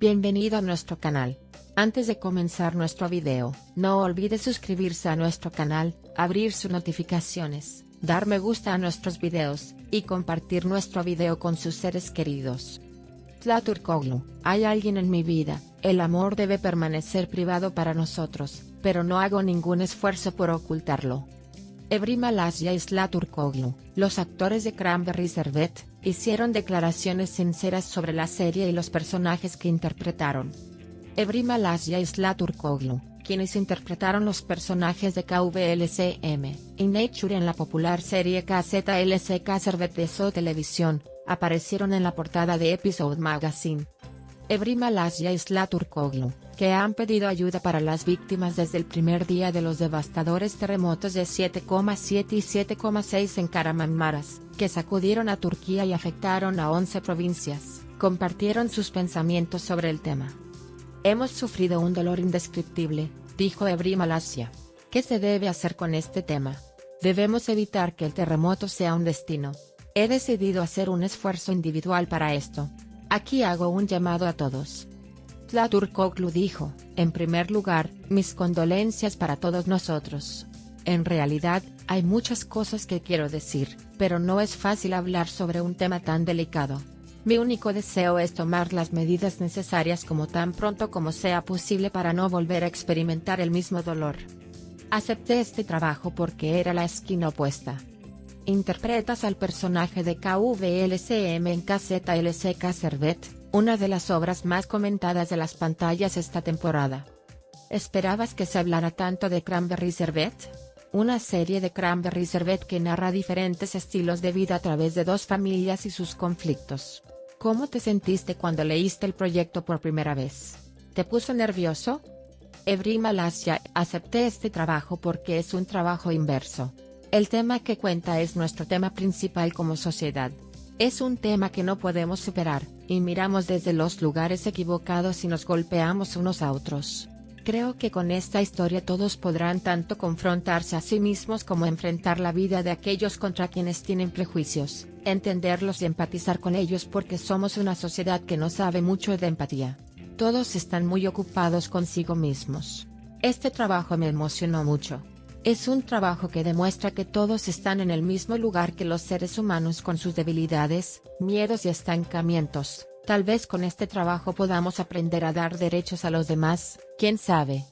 Bienvenido a nuestro canal. Antes de comenzar nuestro video, no olvide suscribirse a nuestro canal, abrir sus notificaciones, dar me gusta a nuestros videos, y compartir nuestro video con sus seres queridos. Tlaturkoglu, hay alguien en mi vida, el amor debe permanecer privado para nosotros, pero no hago ningún esfuerzo por ocultarlo. Evrim Alasya y Tlaturkoglu, los actores de Cranberry Servet, hicieron declaraciones sinceras sobre la serie y los personajes que interpretaron. Evrim Alasya y Tlaturkoglu, quienes interpretaron los personajes de KVLCM y Nature en la popular serie KZLCK Servet de So Televisión, aparecieron en la portada de Episode Magazine. Evrim Alasya y Tlaturkoglu, que han pedido ayuda para las víctimas desde el primer día de los devastadores terremotos de 7,7 y 7,6 en Kahramanmaraş, que sacudieron a Turquía y afectaron a 11 provincias, compartieron sus pensamientos sobre el tema. Hemos sufrido un dolor indescriptible, dijo Evrim Alasya. ¿Qué se debe hacer con este tema? Debemos evitar que el terremoto sea un destino. He decidido hacer un esfuerzo individual para esto. Aquí hago un llamado a todos. Tlaturkoglu dijo, en primer lugar, mis condolencias para todos nosotros. En realidad, hay muchas cosas que quiero decir, pero no es fácil hablar sobre un tema tan delicado. Mi único deseo es tomar las medidas necesarias como tan pronto como sea posible para no volver a experimentar el mismo dolor. Acepté este trabajo porque era la esquina opuesta. Interpretas al personaje de KVLCM en KZLCK Servet, una de las obras más comentadas de las pantallas esta temporada. ¿Esperabas que se hablara tanto de Cranberry Servet? Una serie de Cranberry Servet que narra diferentes estilos de vida a través de dos familias y sus conflictos. ¿Cómo te sentiste cuando leíste el proyecto por primera vez? ¿Te puso nervioso? Evrim Alasya, acepté este trabajo porque es un trabajo inverso. El tema que cuenta es nuestro tema principal como sociedad. Es un tema que no podemos superar, y miramos desde los lugares equivocados y nos golpeamos unos a otros. Creo que con esta historia todos podrán tanto confrontarse a sí mismos como enfrentar la vida de aquellos contra quienes tienen prejuicios, entenderlos y empatizar con ellos porque somos una sociedad que no sabe mucho de empatía. Todos están muy ocupados consigo mismos. Este trabajo me emocionó mucho. Es un trabajo que demuestra que todos están en el mismo lugar que los seres humanos con sus debilidades, miedos y estancamientos. Tal vez con este trabajo podamos aprender a dar derechos a los demás, quién sabe.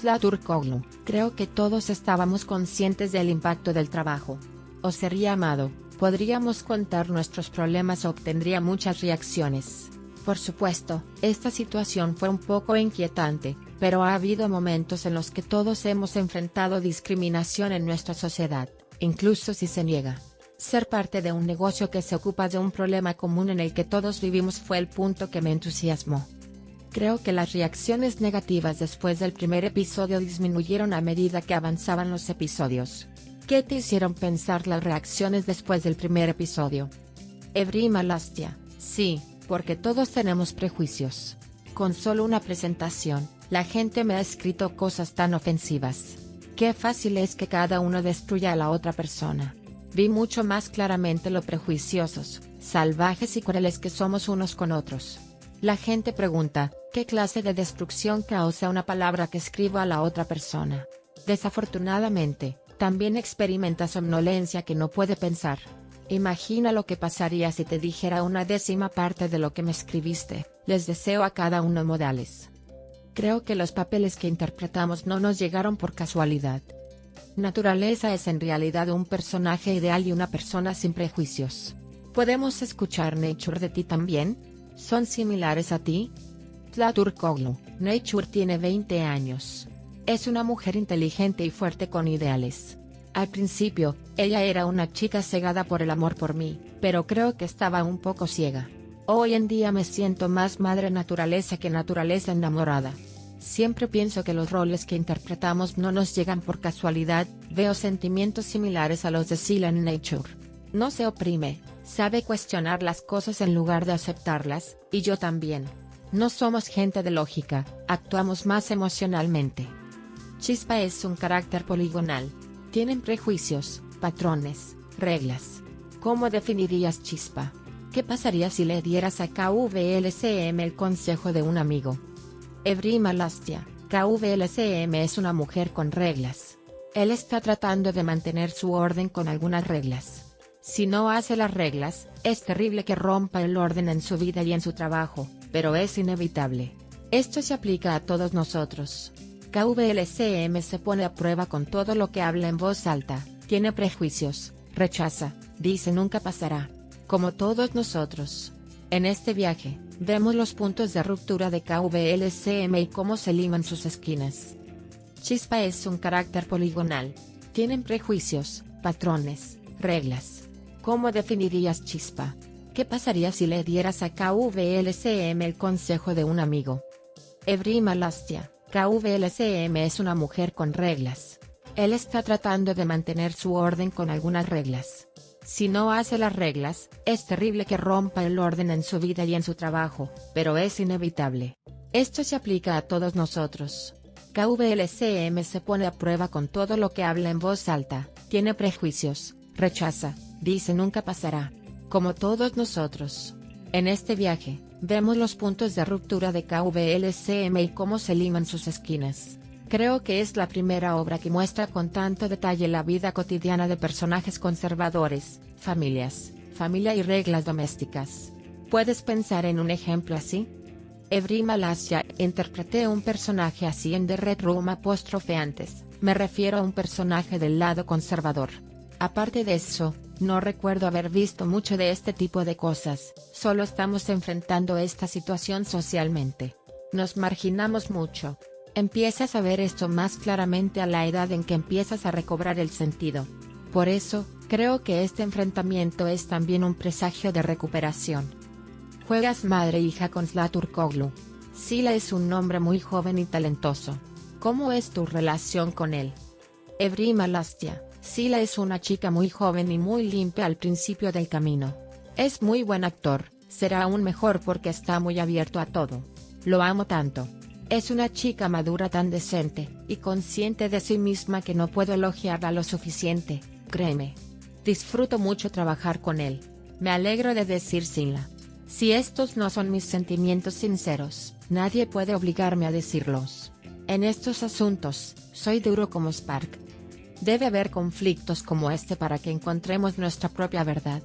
Tlaturkoglu, creo que todos estábamos conscientes del impacto del trabajo. O sería amado, podríamos contar nuestros problemas o obtendría muchas reacciones. Por supuesto, esta situación fue un poco inquietante, pero ha habido momentos en los que todos hemos enfrentado discriminación en nuestra sociedad, incluso si se niega. Ser parte de un negocio que se ocupa de un problema común en el que todos vivimos fue el punto que me entusiasmó. Creo que las reacciones negativas después del primer episodio disminuyeron a medida que avanzaban los episodios. ¿Qué te hicieron pensar las reacciones después del primer episodio? Evrim Alasya, sí, porque todos tenemos prejuicios. Con solo una presentación, la gente me ha escrito cosas tan ofensivas. Qué fácil es que cada uno destruya a la otra persona. Vi mucho más claramente lo prejuiciosos, salvajes y crueles que somos unos con otros. La gente pregunta, ¿qué clase de destrucción causa una palabra que escribo a la otra persona? Desafortunadamente, también experimenta somnolencia que no puede pensar. Imagina lo que pasaría si te dijera una décima parte de lo que me escribiste. Les deseo a cada uno modales. Creo que los papeles que interpretamos no nos llegaron por casualidad. Naturaleza es en realidad un personaje ideal y una persona sin prejuicios. ¿Podemos escuchar Nature de ti también? ¿Son similares a ti? Tlaturkoglu, Nature tiene 20 años. Es una mujer inteligente y fuerte con ideales. Al principio, ella era una chica cegada por el amor por mí, pero creo que estaba un poco ciega. Hoy en día me siento más madre naturaleza que naturaleza enamorada. Siempre pienso que los roles que interpretamos no nos llegan por casualidad, veo sentimientos similares a los de Scylla en Nature. No se oprime, sabe cuestionar las cosas en lugar de aceptarlas, y yo también. No somos gente de lógica, actuamos más emocionalmente. Chispa es un carácter poligonal. Tienen prejuicios, patrones, reglas. ¿Cómo definirías Chispa? ¿Qué pasaría si le dieras a KVLCM el consejo de un amigo? Evrim Malastia, KVLCM es una mujer con reglas. Él está tratando de mantener su orden con algunas reglas. Si no hace las reglas, es terrible que rompa el orden en su vida y en su trabajo, pero es inevitable. Esto se aplica a todos nosotros. KVLCM se pone a prueba con todo lo que habla en voz alta, tiene prejuicios, rechaza, dice nunca pasará. Como todos nosotros. En este viaje, vemos los puntos de ruptura de KVLCM y cómo se liman sus esquinas. Chispa es un carácter poligonal. Tienen prejuicios, patrones, reglas. ¿Cómo definirías Chispa? ¿Qué pasaría si le dieras a KVLCM el consejo de un amigo? Evrim Malastia, KVLCM es una mujer con reglas. Él está tratando de mantener su orden con algunas reglas. Si no hace las reglas, es terrible que rompa el orden en su vida y en su trabajo, pero es inevitable. Esto se aplica a todos nosotros. KVLCM se pone a prueba con todo lo que habla en voz alta, tiene prejuicios, rechaza, dice nunca pasará. Como todos nosotros. En este viaje, vemos los puntos de ruptura de KVLCM y cómo se liman sus esquinas. Creo que es la primera obra que muestra con tanto detalle la vida cotidiana de personajes conservadores, familia y reglas domésticas. ¿Puedes pensar en un ejemplo así? Evrim Malastia, interpreté un personaje así en The Red Room antes, me refiero a un personaje del lado conservador. Aparte de eso, no recuerdo haber visto mucho de este tipo de cosas, solo estamos enfrentando esta situación socialmente. Nos marginamos mucho. Empiezas a ver esto más claramente a la edad en que empiezas a recobrar el sentido. Por eso, creo que este enfrentamiento es también un presagio de recuperación. Juegas madre e hija con Zlaturkoglu. Sila es un hombre muy joven y talentoso. ¿Cómo es tu relación con él? Evrim Malastia, Sila es una chica muy joven y muy limpia al principio del camino. Es muy buen actor, será aún mejor porque está muy abierto a todo. Lo amo tanto. Es una chica madura tan decente, y consciente de sí misma que no puedo elogiarla lo suficiente, créeme. Disfruto mucho trabajar con él. Me alegro de decir Sila. Si estos no son mis sentimientos sinceros, nadie puede obligarme a decirlos. En estos asuntos, soy duro como Spark. Debe haber conflictos como este para que encontremos nuestra propia verdad.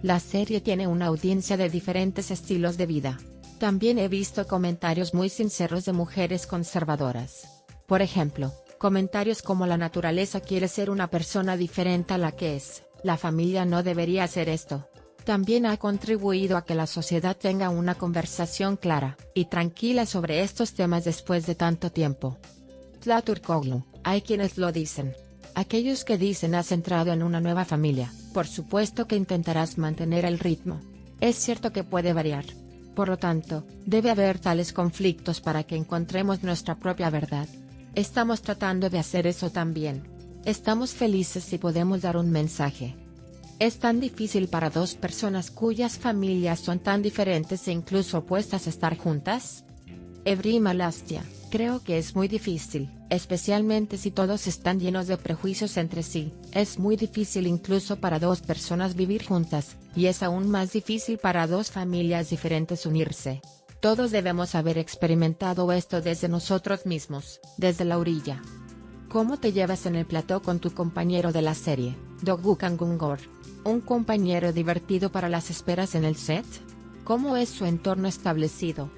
La serie tiene una audiencia de diferentes estilos de vida. También he visto comentarios muy sinceros de mujeres conservadoras. Por ejemplo, comentarios como la naturaleza quiere ser una persona diferente a la que es, la familia no debería hacer esto. También ha contribuido a que la sociedad tenga una conversación clara y tranquila sobre estos temas después de tanto tiempo. Zlaturkoglu, hay quienes lo dicen. Aquellos que dicen has entrado en una nueva familia, por supuesto que intentarás mantener el ritmo. Es cierto que puede variar. Por lo tanto, debe haber tales conflictos para que encontremos nuestra propia verdad. Estamos tratando de hacer eso también. Estamos felices si podemos dar un mensaje. Es tan difícil para dos personas cuyas familias son tan diferentes e incluso opuestas estar juntas. Evrim Malastia, creo que es muy difícil, especialmente si todos están llenos de prejuicios entre sí. Es muy difícil incluso para dos personas vivir juntas, y es aún más difícil para dos familias diferentes unirse. Todos debemos haber experimentado esto desde nosotros mismos, desde la orilla. ¿Cómo te llevas en el plató con tu compañero de la serie, Dogwook Gungor? ¿Un compañero divertido para las esperas en el set? ¿Cómo es su entorno establecido?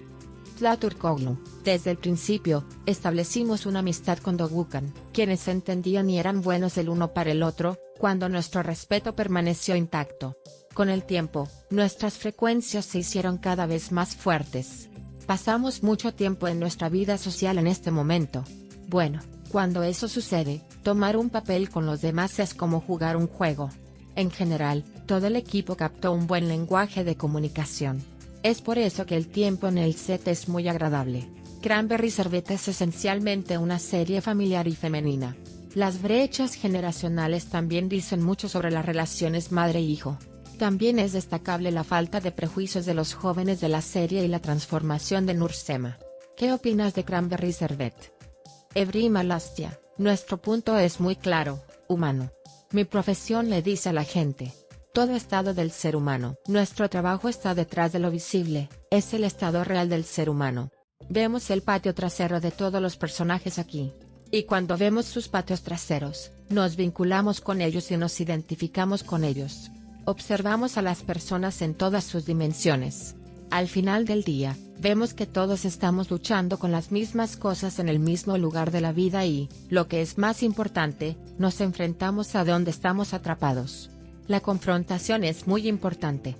Zlaturkoglu, desde el principio, establecimos una amistad con Dogwookan, quienes se entendían y eran buenos el uno para el otro, cuando nuestro respeto permaneció intacto. Con el tiempo, nuestras frecuencias se hicieron cada vez más fuertes. Pasamos mucho tiempo en nuestra vida social en este momento. Bueno, cuando eso sucede, tomar un papel con los demás es como jugar un juego. En general, todo el equipo captó un buen lenguaje de comunicación. Es por eso que el tiempo en el set es muy agradable. Cranberry Servet es esencialmente una serie familiar y femenina. Las brechas generacionales también dicen mucho sobre las relaciones madre-hijo. También es destacable la falta de prejuicios de los jóvenes de la serie y la transformación de Nursema. ¿Qué opinas de Cranberry Servet? Evrim Malastia, nuestro punto es muy claro, humano. Mi profesión le dice a la gente. Todo estado del ser humano. Nuestro trabajo está detrás de lo visible, es el estado real del ser humano. Vemos el patio trasero de todos los personajes aquí. Y cuando vemos sus patios traseros, nos vinculamos con ellos y nos identificamos con ellos. Observamos a las personas en todas sus dimensiones. Al final del día, vemos que todos estamos luchando con las mismas cosas en el mismo lugar de la vida y, lo que es más importante, nos enfrentamos a donde estamos atrapados. La confrontación es muy importante.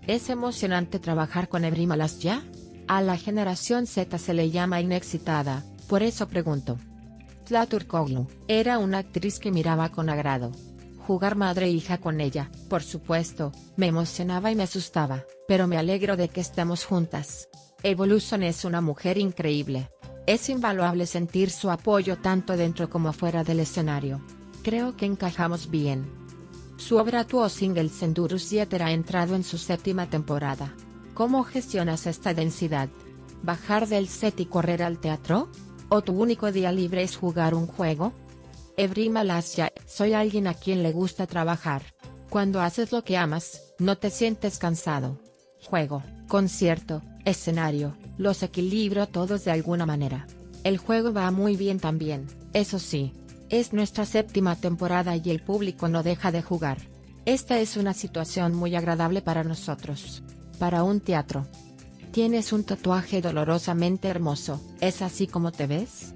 ¿Es emocionante trabajar con Evrim Alasya? A la generación Z se le llama inexcitada, por eso pregunto. Tla Turkoglu era una actriz que miraba con agrado. Jugar madre e hija con ella, por supuesto, me emocionaba y me asustaba, pero me alegro de que estemos juntas. Evolution es una mujer increíble. Es invaluable sentir su apoyo tanto dentro como fuera del escenario. Creo que encajamos bien. Su obra Tuo Single Sendurus Yeter ha entrado en su 7ª temporada. ¿Cómo gestionas esta densidad? ¿Bajar del set y correr al teatro? ¿O tu único día libre es jugar un juego? Evrim Alasya, soy alguien a quien le gusta trabajar. Cuando haces lo que amas, no te sientes cansado. Juego, concierto, escenario, los equilibro todos de alguna manera. El juego va muy bien también, eso sí. Es nuestra 7ª temporada y el público no deja de jugar. Esta es una situación muy agradable para nosotros. Para un teatro. Tienes un tatuaje dolorosamente hermoso, ¿es así como te ves?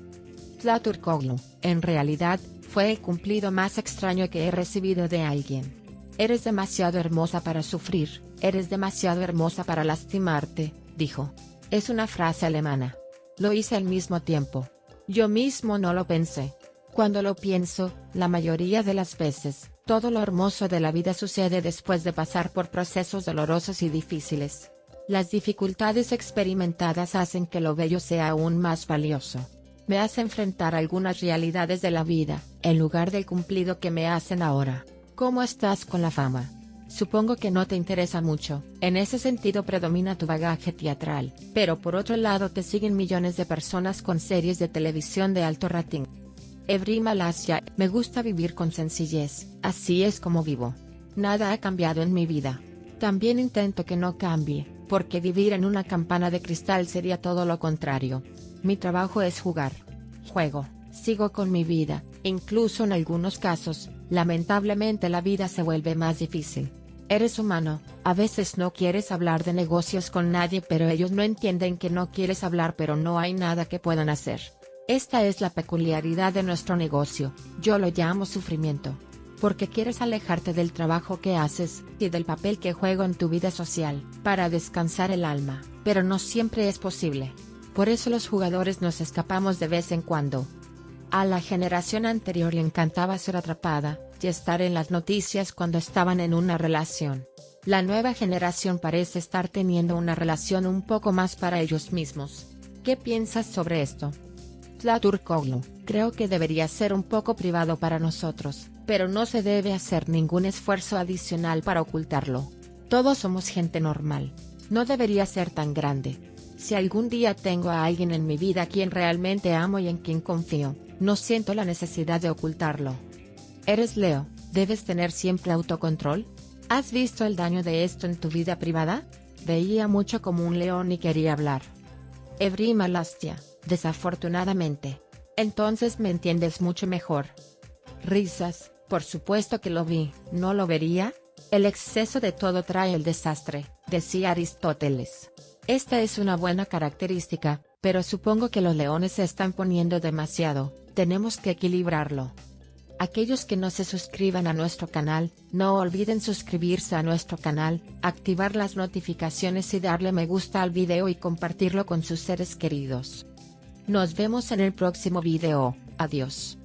Tla Turkoglu, en realidad, fue el cumplido más extraño que he recibido de alguien. Eres demasiado hermosa para sufrir, eres demasiado hermosa para lastimarte, dijo. Es una frase alemana. Lo hice al mismo tiempo. Yo mismo no lo pensé. Cuando lo pienso, la mayoría de las veces, todo lo hermoso de la vida sucede después de pasar por procesos dolorosos y difíciles. Las dificultades experimentadas hacen que lo bello sea aún más valioso. Me hace enfrentar algunas realidades de la vida, en lugar del cumplido que me hacen ahora. ¿Cómo estás con la fama? Supongo que no te interesa mucho, en ese sentido predomina tu bagaje teatral, pero por otro lado te siguen millones de personas con series de televisión de alto rating. Evrim Alasya, me gusta vivir con sencillez, así es como vivo. Nada ha cambiado en mi vida. También intento que no cambie, porque vivir en una campana de cristal sería todo lo contrario. Mi trabajo es jugar. Juego, sigo con mi vida, incluso en algunos casos, lamentablemente la vida se vuelve más difícil. Eres humano, a veces no quieres hablar de negocios con nadie pero ellos no entienden que no quieres hablar pero no hay nada que puedan hacer. Esta es la peculiaridad de nuestro negocio, yo lo llamo sufrimiento. Porque quieres alejarte del trabajo que haces, y del papel que juego en tu vida social, para descansar el alma, pero no siempre es posible. Por eso los jugadores nos escapamos de vez en cuando. A la generación anterior le encantaba ser atrapada, y estar en las noticias cuando estaban en una relación. La nueva generación parece estar teniendo una relación un poco más para ellos mismos. ¿Qué piensas sobre esto? Tla Turkoglu, creo que debería ser un poco privado para nosotros, pero no se debe hacer ningún esfuerzo adicional para ocultarlo. Todos somos gente normal. No debería ser tan grande. Si algún día tengo a alguien en mi vida a quien realmente amo y en quien confío, no siento la necesidad de ocultarlo. Eres Leo, ¿debes tener siempre autocontrol? ¿Has visto el daño de esto en tu vida privada? Veía mucho como un león y quería hablar. Evrim Alasya, desafortunadamente. Entonces me entiendes mucho mejor. Risas, por supuesto que lo vi, ¿no lo vería? El exceso de todo trae el desastre, decía Aristóteles. Esta es una buena característica, pero supongo que los leones se están poniendo demasiado, tenemos que equilibrarlo. Aquellos que no se suscriban a nuestro canal, no olviden suscribirse a nuestro canal, activar las notificaciones y darle me gusta al video y compartirlo con sus seres queridos. Nos vemos en el próximo video, adiós.